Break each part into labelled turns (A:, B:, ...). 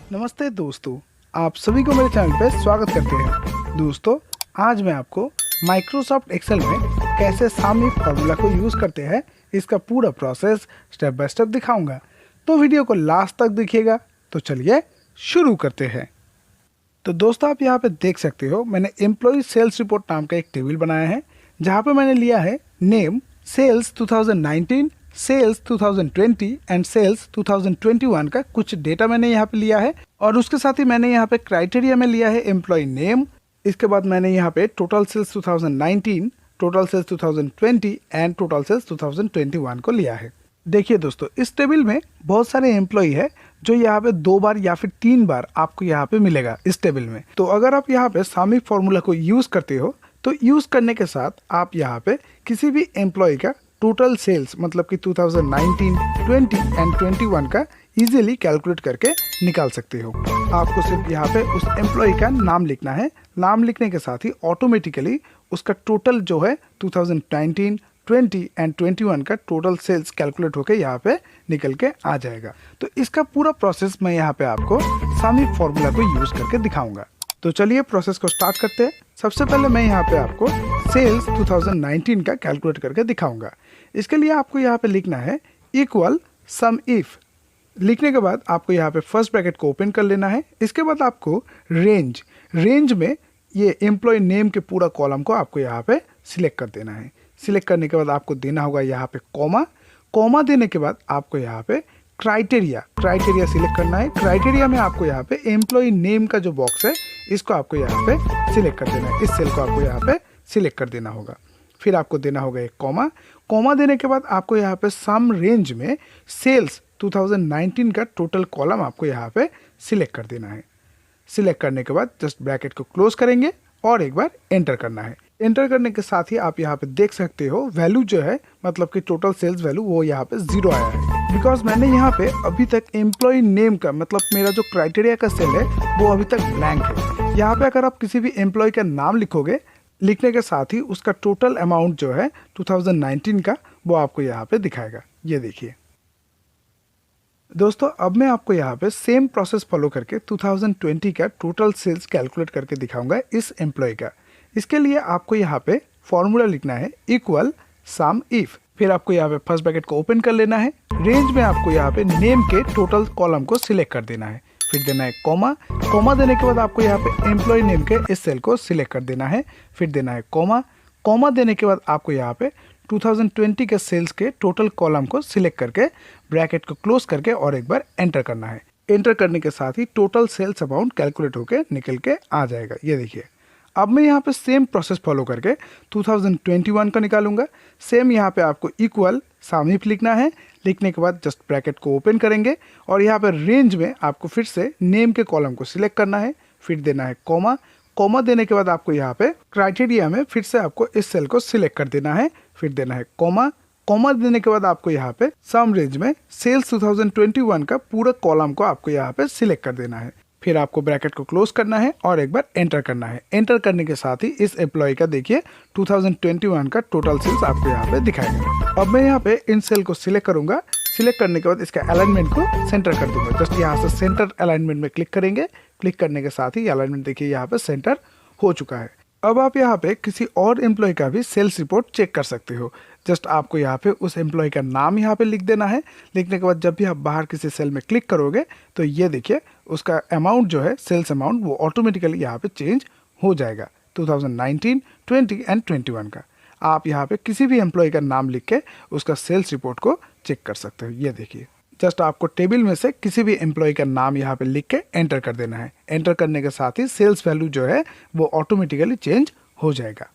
A: नमस्ते दोस्तों, आप सभी को मेरे चैनल पर स्वागत करते हैं। दोस्तों, आज मैं आपको माइक्रोसॉफ्ट एक्सेल में कैसे सामी फॉर्मूला को यूज़ करते हैं इसका पूरा प्रोसेस स्टेप बाय स्टेप दिखाऊंगा। तो वीडियो को लास्ट तक देखिएगा। तो चलिए शुरू करते हैं। तो दोस्तों, आप यहाँ पे देख सकते हो मैंने एम्प्लॉय सेल्स रिपोर्ट नाम का एक टेबल बनाया है, जहाँ पे मैंने लिया है name, sales 2019, sales 2020 and sales 2021 का कुछ डेटा मैंने यहाँ पे लिया है। और उसके साथ ही मैंने यहाँ पे क्राइटेरिया में लिया है एम्प्लॉय नेम। इसके बाद मैंने यहाँ पे total sales 2019, total sales 2020 and total sales 2021 को लिया है। देखिए दोस्तों, इस टेबल में बहुत सारे एम्प्लॉय है जो यहाँ पे 2 बार या फिर 3 बार आपको यहाँ पे मिलेगा इस टेबल में। तो अगर आप यहाँ पे सामी फॉर्मूला को यूज करते हो तो यूज करने के साथ आप यहाँ पे किसी भी एम्प्लॉय का टोटल सेल्स मतलब कि 2019, 20 एंड 21 का इजीली कैलकुलेट करके निकाल सकते हो। आपको सिर्फ यहाँ पे उस एम्प्लॉय का नाम लिखना है। नाम लिखने के साथ ही ऑटोमेटिकली उसका टोटल जो है 2019, 20 एंड 21 का टोटल सेल्स कैलकुलेट होकर यहाँ पे निकल के आ जाएगा। तो इसका पूरा प्रोसेस मैं यहाँ पे आपको सामी फॉर्मूला को यूज करके दिखाऊंगा। तो चलिए प्रोसेस को स्टार्ट करते हैं। सबसे पहले मैं यहाँ पे आपको सेल्स 2019 का कैलकुलेट करके दिखाऊंगा। इसके लिए आपको यहाँ पे लिखना है इक्वल सम इफ। लिखने के बाद आपको यहाँ पे फर्स्ट ब्रैकेट को ओपन कर लेना है। इसके बाद आपको रेंज में ये एम्प्लॉय नेम के पूरा कॉलम को आपको यहाँ पे सिलेक्ट कर देना है। सिलेक्ट करने के बाद आपको देना होगा यहाँ पे कॉमा देने के बाद आपको यहाँ पे क्राइटेरिया सिलेक्ट करना है। क्राइटेरिया में आपको यहाँ पे एम्प्लॉय नेम का जो बॉक्स है इसको आपको यहाँ पे सिलेक्ट कर देना है। इस सेल को आपको यहाँ पे सिलेक्ट कर देना होगा। फिर आपको देना होगा एक कॉमा देने के बाद आपको यहाँ पे सम रेंज में सेल्स 2019 का टोटल कॉलम आपको यहाँ पे सिलेक्ट कर देना है। सिलेक्ट करने के बाद जस्ट ब्रैकेट को क्लोज करेंगे और एक बार एंटर करना है। एंटर करने के साथ ही आप यहाँ पे देख सकते हो वैल्यू जो है मतलब कि टोटल सेल्स वैल्यू वो यहाँ पे 0 आया है। बिकॉज मैंने यहाँ पे अभी तक एम्प्लॉय नेम का मतलब मेरा जो क्राइटेरिया का सेल है वो अभी तक ब्लैंक है। यहाँ पे अगर आप किसी भी एम्प्लॉय का नाम लिखोगे, लिखने के साथ ही उसका टोटल अमाउंट जो है 2019 का वो आपको यहाँ पे दिखाएगा। ये देखिए दोस्तों, अब मैं आपको यहाँ पे सेम प्रोसेस फॉलो करके 2020 का टोटल सेल्स कैलकुलेट करके दिखाऊंगा इस एम्प्लॉय का। इसके लिए आपको यहाँ पे फॉर्मूला लिखना है इक्वल सम इफ। फिर आपको यहाँ पे फर्स्ट ब्रैकेट को ओपन कर लेना है। रेंज में आपको यहाँ पे नेम के टोटल कॉलम को सिलेक्ट कर देना है। फिर देना है कॉमा देने के बाद आपको यहाँ पे एम्प्लॉय नेम के इस सेल को सिलेक्ट कर देना है। फिर देना है कॉमा देने के बाद आपको यहाँ पे 2020 के सेल्स के टोटल कॉलम को सिलेक्ट करके ब्रैकेट को क्लोज करके और एक बार एंटर करना है। एंटर करने के साथ ही टोटल सेल्स अमाउंट कैलकुलेट होके निकल के आ जाएगा। ये देखिए, अब मैं यहाँ पे सेम प्रोसेस फॉलो करके 2021 का निकालूंगा। सेम यहाँ पे आपको इक्वल सम इफ लिखना है। लिखने के बाद जस्ट ब्रैकेट को ओपन करेंगे और यहाँ पे रेंज में आपको फिर से नेम के कॉलम को सिलेक्ट करना है। फिर देना है कॉमा देने के बाद आपको यहाँ पे क्राइटेरिया में फिर से आपको इस सेल को सिलेक्ट कर देना है। फिर देना है कॉमा देने के बाद आपको यहाँ पे सम रेंज में सेल्स 2021 का पूरा कॉलम को आपको यहाँ पे सिलेक्ट कर देना है। फिर आपको ब्रैकेट को क्लोज करना है और एक बार एंटर करना है। एंटर करने के साथ ही इस एम्प्लॉय का देखिए 2021 का टोटल सेल्स आपको यहाँ पे दिखाएगा। अब मैं यहाँ पे इन सेल को सिलेक्ट करूंगा। सिलेक्ट करने के बाद इसका अलाइनमेंट को सेंटर कर दूंगा। जस्ट यहाँ से सेंटर अलाइनमेंट में क्लिक करेंगे। क्लिक करने के साथ ही अलाइनमेंट देखिए यहाँ पे सेंटर हो चुका है। अब आप यहाँ पे किसी और एम्प्लॉय का भी सेल्स रिपोर्ट चेक कर सकते हो। जस्ट आपको यहाँ पे उस एम्प्लॉय का नाम यहाँ पे लिख देना है। लिखने के बाद जब भी आप बाहर किसी सेल में क्लिक करोगे तो ये देखिए उसका अमाउंट जो है सेल्स अमाउंट वो ऑटोमेटिकली यहाँ पे चेंज हो जाएगा 2019, 20 एंड 21 का। आप यहाँ पे किसी भी एम्प्लॉय का नाम लिख के उसका सेल्स रिपोर्ट को चेक कर सकते हो। ये देखिए, जस्ट आपको टेबल में से किसी भी एम्प्लॉय का नाम यहाँ पे लिख के एंटर कर देना है। एंटर करने के साथ ही सेल्स वैल्यू जो है वो ऑटोमेटिकली चेंज हो जाएगा।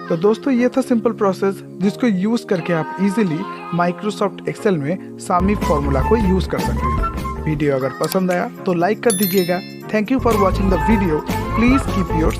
A: तो दोस्तों, ये था सिंपल प्रोसेस जिसको यूज करके आप इजीली माइक्रोसॉफ्ट एक्सेल में सामी फॉर्मूला को यूज कर सकते हो। वीडियो अगर पसंद आया तो लाइक कर दीजिएगा। Thank you for watching the video. Please keep your